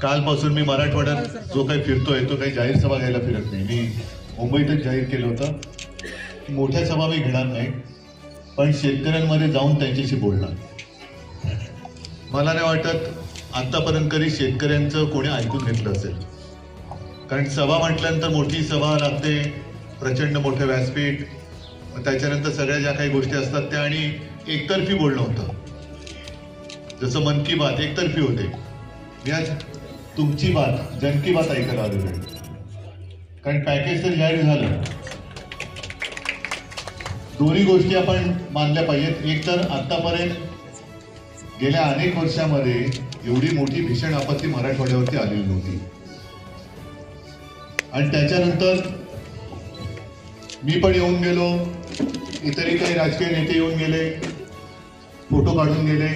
कालपासून मी मराठवाड्यात जो काही फिरतोय तो काही जाहीर सभा घ्यायला फिरत नाही. मी मुंबईतच जाहीर केलं होतं की मोठ्या सभा मी घेणार नाही, पण शेतकऱ्यांमध्ये जाऊन त्यांच्याशी बोलणार. मला नाही वाटत आतापर्यंत कधी शेतकऱ्यांचं कोणी ऐकून घेतलं असेल, कारण सभा म्हटल्यानंतर मोठी सभा लागते, प्रचंड मोठं व्यासपीठ, त्याच्यानंतर सगळ्या ज्या काही गोष्टी असतात त्या, आणि एकतर्फी बोलणं होतं. जसं मन की बात एकतर्फी होते. मी आज तुमची बात, जन की बात ऐकायला आलेलो आहे, कारण पॅकेज तर जाहीर झालं. दोन्ही गोष्टी आपण मानल्या पाहिजेत. एक तर आतापर्यंत गेल्या अनेक वर्षामध्ये एवढी मोठी भीषण आपत्ती मराठवाड्यावरती आलेली नव्हती, आणि त्याच्यानंतर मी पण येऊन गेलो, इतरही काही राजकीय नेते येऊन गेले, फोटो काढून गेले,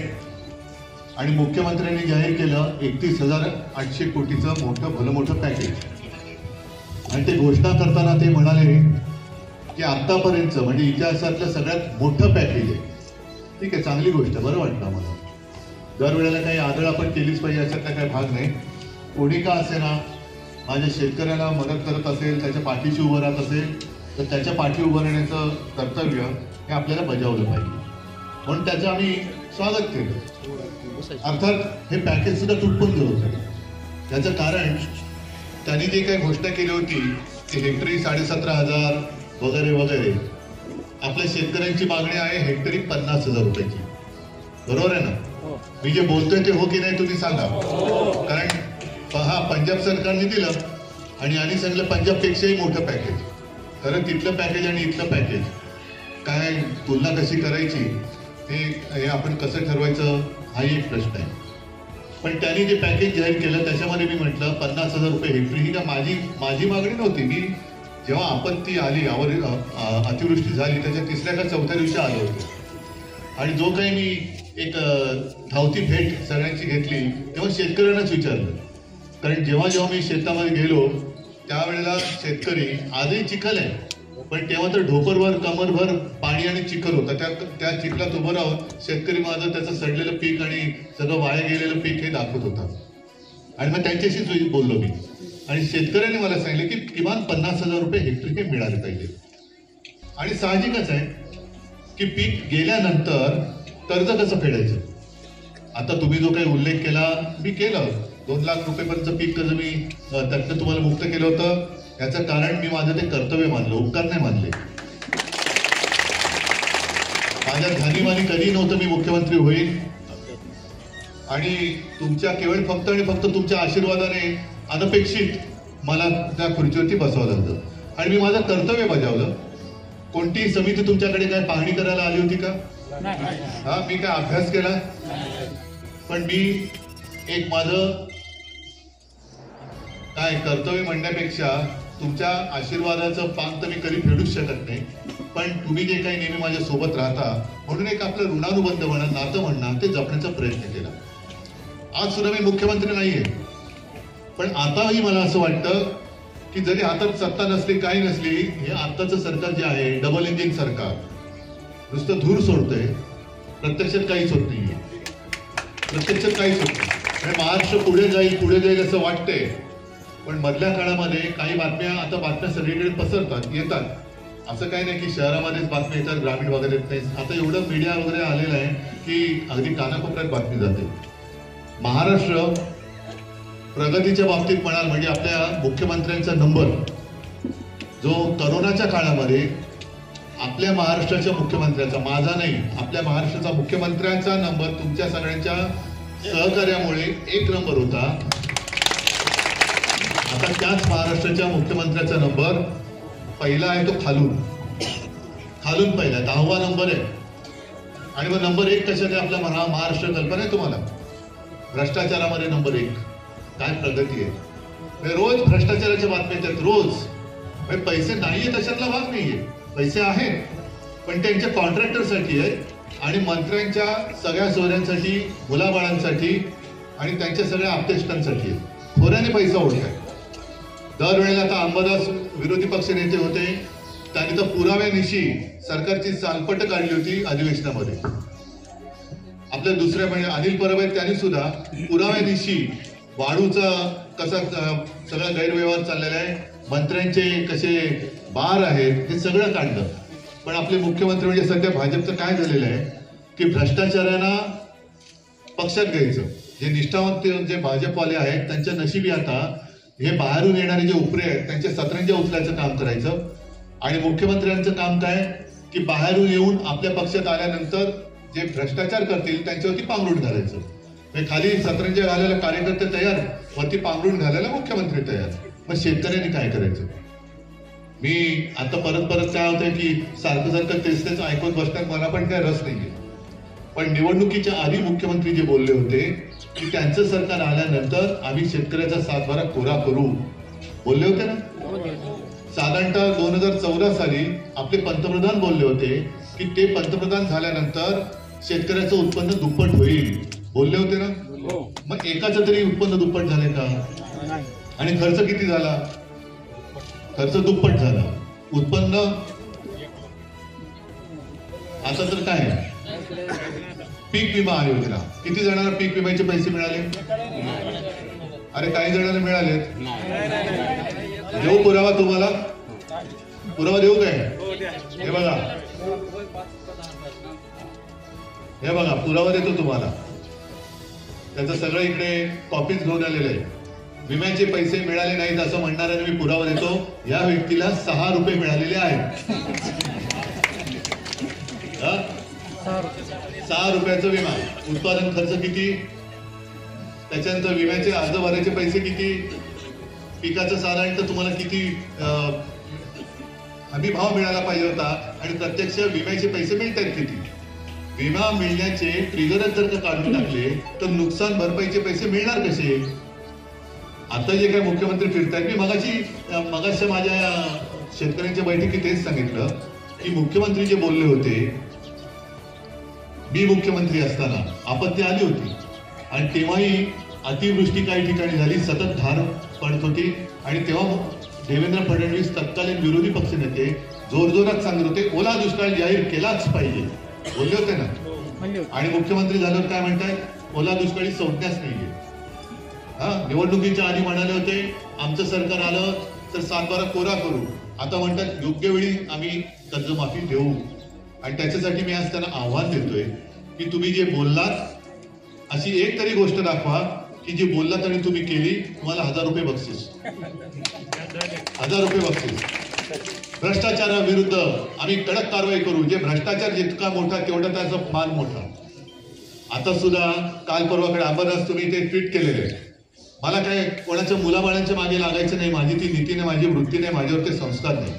आणि मुख्यमंत्र्यांनी जाहीर केलं 31,800 कोटीचं भलं मोठं पॅकेज. आणि ते घोषणा करताना ते म्हणाले की आतापर्यंतचं म्हणजे इतिहासातलं सगळ्यात मोठं पॅकेज आहे. ठीक आहे, चांगली गोष्ट, बरं वाटतं आम्हाला. दरवेळेला काही आदळ आपण केलीच पाहिजे याच्यातला काही भाग नाही. कोणी का असे ना, माझ्या शेतकऱ्याला मदत करत असेल, त्याच्या पाठीशी उभं राहत असेल, तर त्याच्या पाठी उभं राहण्याचं कर्तव्य हे आपल्याला बजावलं पाहिजे. म्हणून त्याचं आम्ही स्वागत केलं. अर्थात हे पॅकेज सुद्धा तुटपून गेलं होतं. त्याचं कारण त्यांनी जे काही घोषणा केली होती की हेक्टरी 17,500 वगैरे वगैरे, आपल्या शेतकऱ्यांची मागणी आहे हेक्टरी 50,000 रुपयाची. बरोबर आहे ना? मी जे बोलतोय ते हो की नाही तुम्ही सांगा. कारण पहा, पंजाब सरकारने दिलं आणि सांगितलं पंजाबपेक्षाही मोठं पॅकेज. खरं तिथलं पॅकेज आणि इथलं पॅकेज काय तुलना कशी करायची हे आपण कसं ठरवायचं हाही एक प्रश्न आहे. पण त्यांनी जे पॅकेज जाहीर केलं त्याच्यामध्ये मी म्हटलं 50,000 रुपये हेक्टरी ही का माझी मागणी नव्हती. मी जेव्हा आपत्ती आली, अतिवृष्टी झाली, त्याच्या तिसऱ्या का चौथ्या दिवशी आलो होतो, आणि जो काही मी एक धावती भेट सगळ्यांची घेतली तेव्हा शेतकऱ्यांनाच विचारलं. कारण जेव्हा मी शेतामध्ये गेलो त्यावेळेला शेतकरी आजही चिखल आहे, पण तेव्हा तर ढोपरभर कमरभर पाणी आणि चिखल होता. त्या चिखलात उभं राहून शेतकरी माझं त्याचं सडलेलं पीक आणि सगळं वाया गेलेलं पीक हे दाखवत होता. आणि मग त्यांच्याशीच बोललो मी, आणि शेतकऱ्यांनी मला सांगितलं की किमान 50,000 रुपये हेक्टरी हे मिळाले पाहिजे. आणि साहजिकच आहे की पीक गेल्यानंतर कर्ज कसं फेडायचं. आता तुम्ही जो काही उल्लेख केला मी केलं, 2 लाख रुपयेपर्यंत पीक कर्ज मी त्यातनं तुम्हाला मुक्त केलं होतं. याचं कारण मी माझं ते कर्तव्य मानलं, उपकार नाही मानले. माझ्या ध्यानीमानी कधी नव्हतं मी मुख्यमंत्री होईल, आणि तुमच्या केवळ फक्त आणि फक्त तुमच्या आशीर्वादाने अनपेक्षित मला त्या खुर्चीवरती बसवावं लागलं, आणि मी माझं कर्तव्य बजावलं. कोणती समिती तुमच्याकडे काय पाहणी करायला आली होती का? हा, मी काय अभ्यास केला? पण मी एक माझं काय कर्तव्य म्हणण्यापेक्षा तुमच्या आशीर्वादाचं पान तर मी कधी फेडूच शकत नाही, पण तुम्ही जे काही नेहमी माझ्या सोबत राहता म्हणून एक आपलं ऋणानुबंध म्हणा, नातं म्हणा, ते जपण्याचा प्रयत्न केला. आज सुद्धा मी मुख्यमंत्री नाहीये, पण आताही मला असं वाटतं की जरी हातात सत्ता नसली, काही नसली, हे आत्ताचं सरकार जे आहे डबल इंजिन सरकार नुसतं धूर सोडतंय, प्रत्यक्षात काहीच होत नाहीये. प्रत्यक्षात काहीच होत नाही. महाराष्ट्र पुढे जाईल असं वाटतंय, पण मधल्या काळामध्ये काही बातम्या सगळीकडे पसरतात, येतात. असं काही नाही की शहरामध्येच बातम्या येतात, ग्रामीण भागात येत नाही. आता एवढं मीडिया वगैरे आलेलं आहे की अगदी कानाकोपऱ्यात बातमी जाते. महाराष्ट्र प्रगतीच्या बाबतीत म्हणाल म्हणजे आपल्या मुख्यमंत्र्यांचा नंबर जो करोनाच्या काळामध्ये आपल्या महाराष्ट्राच्या मुख्यमंत्र्याचा, माझा नाही, आपल्या महाराष्ट्राचा मुख्यमंत्र्यांचा नंबर तुमच्या सगळ्यांच्या सहकार्यामुळे 1 नंबर होता. आता त्याच महाराष्ट्राच्या मुख्यमंत्र्याचा नंबर पहिला आहे, तो खालून पहिला 10वा नंबर आहे. आणि मग नंबर 1 कशात आहे आपला महाराष्ट्र? कल्पना आहे तुम्हाला? भ्रष्टाचारामध्ये नंबर 1. काय प्रगती आहे. रोज भ्रष्टाचाराच्या बातम्या येतात, रोज. पैसे नाहीये त्याच्यातला भाग नाहीये, पैसे आहेत पण त्यांच्या कॉन्ट्रॅक्टरसाठी आहेत आणि मंत्र्यांच्या सगळ्या सोयऱ्यांसाठी, मुलाबाळांसाठी आणि त्यांच्या सगळ्या आप्तेष्टांसाठी खोऱ्याने पैसा ओढलाय. दरवेळेला आता अंबादास विरोधी पक्ष नेते होते, त्यांनी तर पुराव्यानिशी सरकारची चालपट काढली होती अधिवेशनामध्ये. आपल्या दुसऱ्या म्हणजे अनिल परब आहेत त्यांनी सुद्धा पुराव्यानिशी वाळूचा कसा सगळा गैरव्यवहार चाललेला आहे, मंत्र्यांचे कसे बार आहेत हे सगळं काढलं. पण आपले मुख्यमंत्री म्हणजे सध्या भाजपचं काय झालेलं आहे की भ्रष्टाचारांना पक्षात घ्यायचं. जे निष्ठावंत जे भाजपवाले आहेत त्यांच्या नशिबी आता हे बाहेरून येणारे जे उपरे आहेत त्यांच्या सतरंज्या उचलायचं काम करायचं. आणि मुख्यमंत्र्यांचं काम काय की बाहेरून येऊन आपल्या पक्षात आल्यानंतर जे भ्रष्टाचार करतील त्यांच्यावरती पांघरुण घालायचं. खाली सतरंज्या घालायला कार्यकर्ते तयार, वरती पांघरुण घालायला मुख्यमंत्री तयार. मग शेतकऱ्यांनी काय करायचं? मी आता परत काय होतंय की सारखं तेच ऐकून बसण्यात मला पण काय रस नाहीये. पण निवडणुकीच्या आधी मुख्यमंत्री जे बोलले होते की त्यांचं सरकार आल्यानंतर आम्ही शेतकऱ्याचा सातबारा कोरा करू बोलले होते ना. साधारणतः 2014 साली आपले पंतप्रधान बोलले होते की ते पंतप्रधान झाल्यानंतर शेतकऱ्याचं उत्पन्न दुप्पट होईल बोलले होते ना. मग एकाचं तरी उत्पन्न दुप्पट झाले का? आणि खर्च किती झाला? खर्च दुप्पट झाला. उत्पन्न आता तर काय पीक विमा योजना, किती जणांना पीक विम्याचे पैसे मिळाले? अरे काही जणांना मिळालेत. देऊ पुरावा तुम्हाला? पुरावा देऊ काय? हे बघा पुरावा देतो तुम्हाला. त्याचं सगळं इकडे कॉपीज घेऊन आलेलं आहे. विम्याचे पैसे मिळाले नाहीत असं म्हणणाऱ्याने मी पुरावा देतो. या व्यक्तीला 6 रुपये मिळालेले आहेत. 6 रुपयाचा विमा. उत्पादन खर्च किती? त्याच्यानंतर विम्याचे अर्ज भरायचे पैसे किती? पिकाचं साधारणतः तुम्हाला किती हमी भाव मिळाला पाहिजे होता आणि प्रत्यक्ष विम्याचे पैसे मिळतात किती? विमा मिळण्याचे ट्रिगरच जर का काढून टाकले तर नुकसान भरपाईचे पैसे मिळणार कसे? आता जे काय मुख्यमंत्री फिरतायत, मी मगाशी माझ्या शेतकऱ्यांच्या बैठकीत तेच सांगितलं की मुख्यमंत्री जे बोलले होते, मी मुख्यमंत्री असताना आपत्ती आली होती आणि तेव्हाही अतिवृष्टी काही ठिकाणी झाली, सतत धार पडत होती आणि तेव्हा देवेंद्र फडणवीस तत्कालीन विरोधी पक्षनेते जोरजोरात सांगत होते ओला दुष्काळ जाहीर केलाच पाहिजे बोलले होते ना. आणि मुख्यमंत्री झाल्यावर काय म्हणतायत? ओला दुष्काळी संज्ञाच नाहीये. निवडणुकीच्या आधी म्हणाले होते आमचं सरकार आलं तर सातबारा कोरा करू. आता म्हणतात योग्य वेळी आम्ही कर्जमाफी देऊ. आणि त्याच्यासाठी मी आज त्यांना आव्हान देतोय की तुम्ही जे बोललात अशी एक तरी गोष्ट दाखवा की जी बोललात आणि तुम्ही केली, तुम्हाला 1000 रुपये बक्षीस. 1000 रुपये बक्षीस. भ्रष्टाचाराविरुद्ध आम्ही कडक कारवाई करू. जे भ्रष्टाचार जितका मोठा तेवढा त्याचा मान मोठा. आता सुद्धा काल परवाकडे अंबरनाथ तुम्ही ते ट्विट केलेले. मला काय कोणाच्या मुलाबाळांच्या मागे लागायचं नाही. माझी ती नीती नाही, माझी वृत्ती नाही, माझ्यावर ते संस्कार नाही.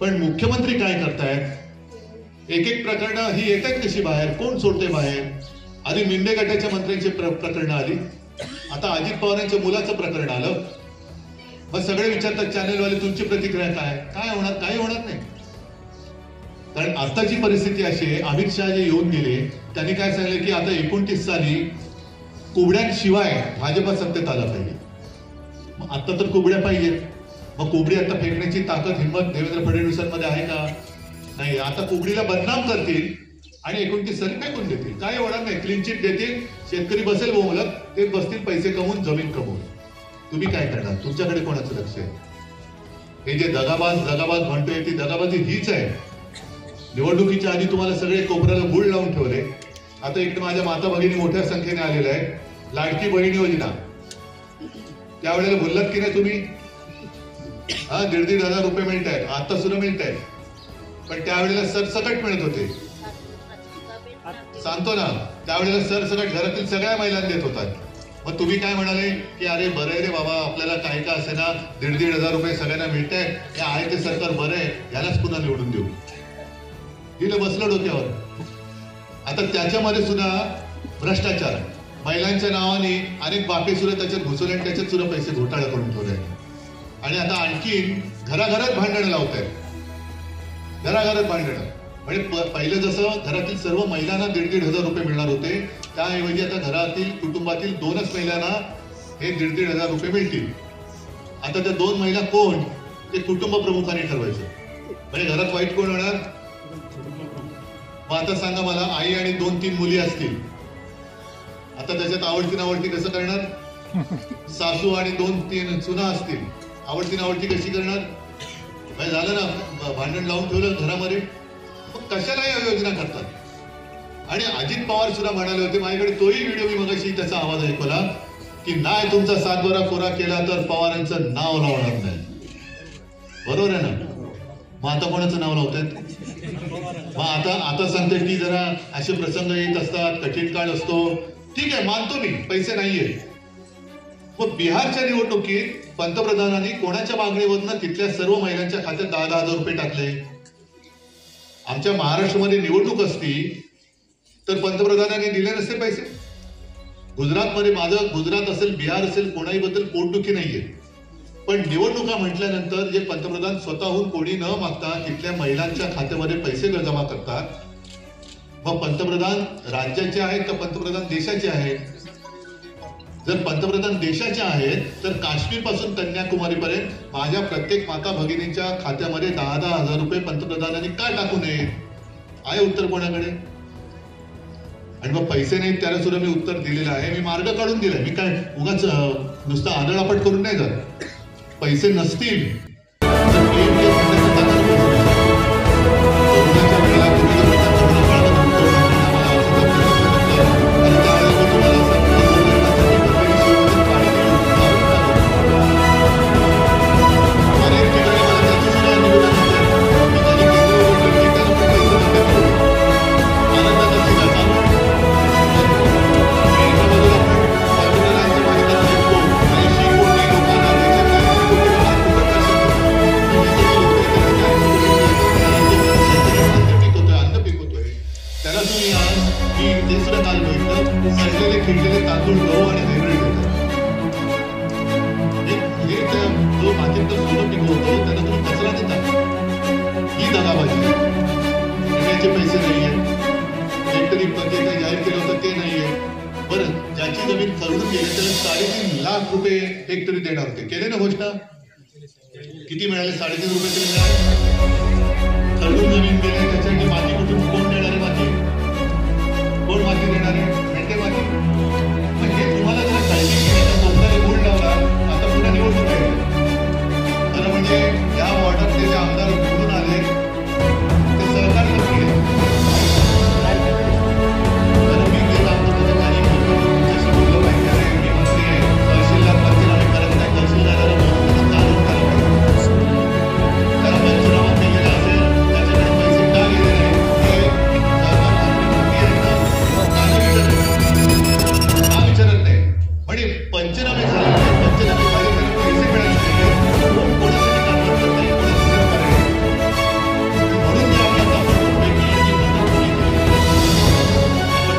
पण मुख्यमंत्री काय करतायत? एक प्रकरणं ही येतात कशी बाहेर? कोण सोडते बाहेर? आधी मिंडे गटाच्या मंत्र्यांची प्रकरणं आली, आता अजित पवारांच्या मुलाचं प्रकरण आलं. मग सगळे विचारतात चॅनलवाले तुमची प्रतिक्रिया काय? काय होणार? काही होणार नाही. कारण आताची परिस्थिती अशी आहे, अमित शहा जे येऊन गेले त्यांनी काय सांगितलं की आता 29 साली कुबड्यांशिवाय भाजपा सत्तेत आला पाहिजे. मग आता तर कुबड्या पाहिजेत. मग कुबडी आता फेकण्याची ताकद हिंमत देवेंद्र फडणवीसांमध्ये आहे का? नाही. आता कुबडीला बदनाम करतील आणि 29 साली फेकून देतील. काय होणार नाही. क्लीन चिट देतील, शेतकरी बसेल बोलत, ते बसतील पैसे कमवून, जमीन कमवून. तुम्ही काय करणार? तुमच्याकडे कोणाचं लक्ष आहे? हे जे दगाबाज म्हणतोय ती दगाबाजी हीच आहे. निवडणुकीच्या आधी तुम्हाला सगळे कोपऱ्याला गुळ लावून ठेवले. आता इकडे माझ्या माता भगिनी मोठ्या संख्येने आलेल्या आहेत. लाडकी बहीण योजना त्यावेळेला बोललात की नाही तुम्ही? 1,500 रुपये मिळत आहेत, आता सुद्धा मिळत आहेत. पण त्यावेळेला सरसकट मिळत होते. सांगतो ना, त्यावेळेला सरसकट घरातील सगळ्या महिलांना देत होतात. मग तुम्ही काय म्हणाले की अरे बरं आहे रे बाबा, आपल्याला काय का असे ना 1,500 रुपये सगळ्यांना मिळत आहे, हे आहे ते सरकार बरं आहे, यालाच पुन्हा निवडून देऊ. दिलं बसलं डोक्यावर. आता त्याच्यामध्ये सुद्धा भ्रष्टाचार, महिलांच्या नावाने अनेक बापे सुद्धा त्याच्यात घुसवले आणि त्याच्यात सुद्धा पैसे घोटाळा करून ठेवले. आणि आता आणखीन घराघरात भांडणं लावत आहेत. घराघरात भांडणं म्हणजे पहिलं जसं घरातील सर्व महिलांना 1,500 रुपये मिळणार होते, त्याऐवजी आता घरातील कुटुंबातील 2च महिलांना हे 1,500 रुपये मिळतील. आता त्या 2 महिला कोण? ते कुटुंब प्रमुखांनी ठरवायचं. म्हणजे घरात वाईट कोण होणार? मग आता सांगा मला, आई आणि 2-3 मुली असतील, आता त्याच्यात आवडती नावडती कसं करणार? सासू आणि 2-3 सुना असतील, आवडती नावडती कशी करणार? म्हणजे झालं ना, भांडण लावून ठेवलं घरामध्ये. मग कशाला या योजना करतात? आणि अजित पवार सुद्धा म्हणाले होते, माझ्याकडे तोही व्हिडिओ मी मगाशी त्याचा आवाज ऐकला, की नाही तुमचा 7 कोरा केला तर पवारांचं नाव लावणार नाही. बरोबर आहे ना? मग आता कोणाचं नाव लावतात? मग आता सांगते की जरा असे प्रसंग येत असतात, कठीण काळ असतो, ठीक आहे, मानतो मी, पैसे नाहीये. मग बिहारच्या निवडणुकीत पंतप्रधानांनी कोणाच्या मागणीवरनं तिथल्या सर्व महिलांच्या खात्यात 10,000 रुपये टाकले. आमच्या महाराष्ट्रामध्ये निवडणूक असती तर पंतप्रधानांनी दिले नसते पैसे. गुजरातमध्ये, माझं गुजरात असेल, बिहार असेल, कोणाही बद्दल पोटदुखी नाहीये, पण निवडणुका म्हटल्यानंतर जे पंतप्रधान स्वतःहून कोणी न मागता तिथल्या महिलांच्या खात्यामध्ये पैसे जमा करतात. मग पंतप्रधान राज्याचे आहेत का पंतप्रधान देशाचे आहेत? जर पंतप्रधान देशाचे आहेत तर काश्मीर पासून कन्याकुमारी पर्यंत माझ्या प्रत्येक माता भगिनीच्या खात्यामध्ये 10,000 रुपये पंतप्रधानांनी का टाकू नये? आहे उत्तर कोणाकडे? आणि मग पैसे नाहीत त्याला सुद्धा मी उत्तर दिलेलं आहे, मी मार्ग काढून दिलाय. मी काय उगाच नुसतं आदळापट करून नाही जात. पैसे नसतील पैसे नाहीये, हेक्टरी प्रत्येक जाहीर केलं होतं ते नाहीये. बरं, ज्याची जमीन खरेदी केली त्याला 3.5 लाख रुपये हेक्टरी देणार होते, केले ना घोषणा? किती मिळाले? 3.5 रुपये तरी मिळाले. खरडून जमीन गेले, त्याच्यासाठी माती कुठून कोण देणार आहे? माती कोण माती देणार आहे? भेटते माती. म्हणजे तुम्हाला जर काळजी केली, कोणताही गुण लावला, आता पुन्हा निवडणूक आहे. खरं म्हणजे या वॉर्डातले जे आमदार निवडून आले ते सरकार नक्की आहे. तर मी जे काम करतो ते काही तुमच्याशी बोललं पाहिजे. अरे मी मंत्री आहे, तहसीलदार पंचनामे करत नाही, तहसीलदाराला बोलून काढून झालं पाहिजे. त्याला पंचनामा केलेला असेल, त्याच्याकडे पैसे का गेले नाही हे सरकार का विचारत नाही. म्हणजे पंचनामे झाले, पंचनामे झाले तरी पैसे मिळाले नाही, कोणासाठी काम करत नाही, कोणाचं सरकार आहे. म्हणून मी आपल्या ताबडतोब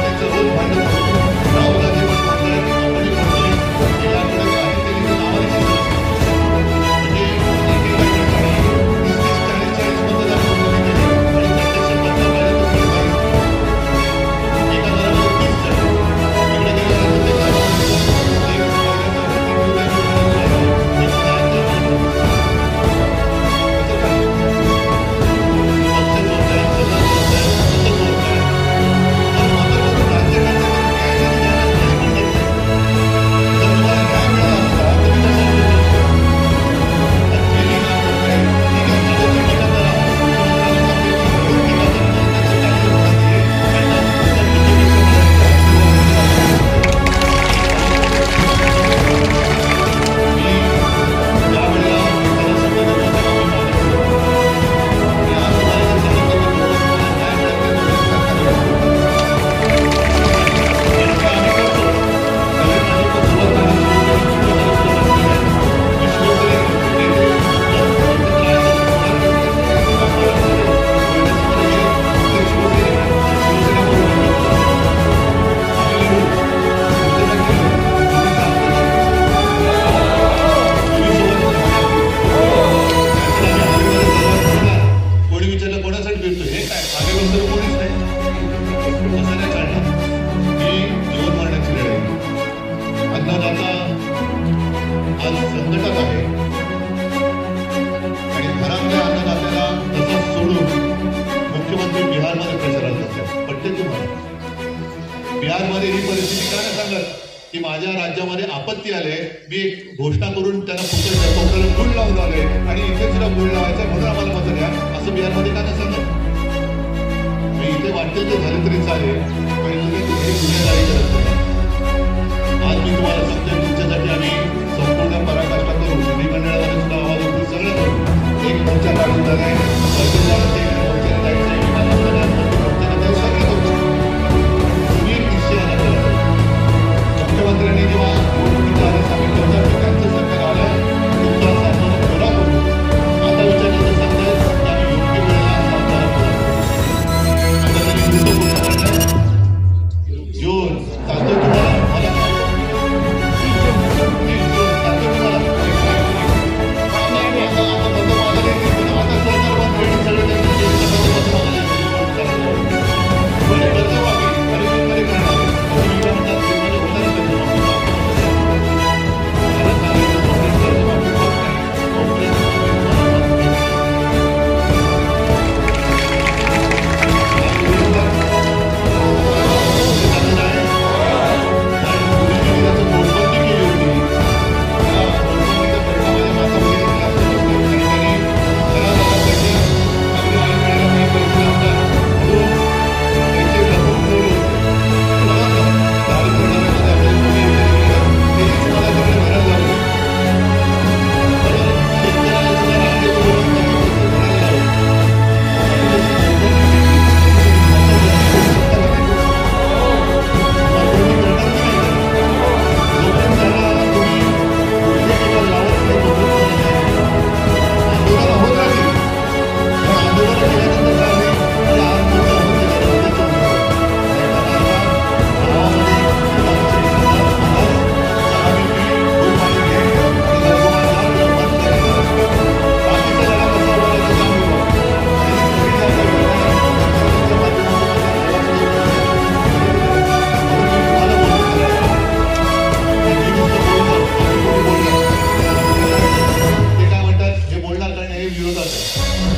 त्याचं रोज भांडण करतो. राहुलजी पण म्हणताय, आपण म्हणतोय की याकडे काही तरी नावाची म्हणजे एकेकाच्या 30-40 मतदार नोंदणी केली आणि प्रत्यक्ष मतदार झाले तर 22. एका घरामध्ये 30 जण, इकडे गेल्यानंतर तुम्ही बिहारमध्ये प्रचारात बसताय. पटते तुम्हाला? बिहारमध्ये ही परिस्थिती का नाही सांगत की माझ्या राज्यामध्ये आपत्ती आले, मी एक घोषणा करून त्यांना पोकळ्याला गुळ लावून आले आणि इथे सुद्धा गुळ लावायचा म्हणून आम्हाला मत द्या, असं बिहारमध्ये का नाही सांगत? मी इथे वाटते ते झाले तरी चालेल, पण तुम्ही तुमची गुन्हेगारी करत नाही. आज मी तुम्हाला सांगतोय, तुमच्यासाठी आम्ही संपूर्ण पराकाष्ठा करू, विधिमंडळामध्ये सुद्धा आवाज उठून सगळं करू. एक मोर्चा काढून झालाय, मुख्यमंत्र्यांनी जेव्हा निवडणुकीच्या आधी सांगितलं होतं की त्यांचं सरकार आलं तुमचा सातबारा पुरा करू, आता विचारलं सांगताय की आम्ही योग्य वेळेला सातबारा पुरा जून सांगतो तुम्हाला, मला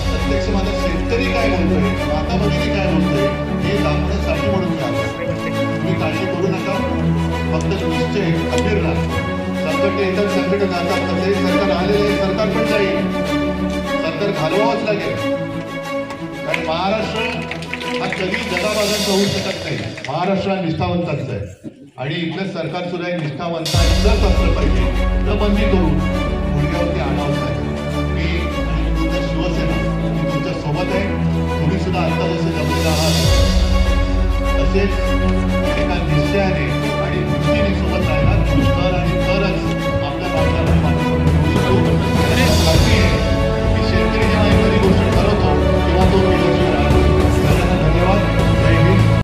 प्रत्यक्ष माझा शेतकरी काय बोलतोय, वातावरणी काय बोलतोय हे दाखवण्यासाठी म्हणून तुम्ही काळजी करू नका. फक्त निश्चय खंबीर राहा. संकट येतात, संकट जातात, तसे सरकार आलेले सरकार पण जाईल, सरकार घालवावंच लागेल. कारण महाराष्ट्र हा कधी जगाबाजांचा होऊ शकत नाही. महाराष्ट्र हा निष्ठावंतांचा आहे आणि इथलं सरकार सुद्धा एक निष्ठावंतांचंच असलं पाहिजे. न बंदी करून गुडघ्यावरती आणावंच लागेल. मी आणि तुमचं शिवसेना तुमच्या सोबत आहे. तुम्ही सुद्धा आता जसे जमलेला आहात तसेच एका निश्चय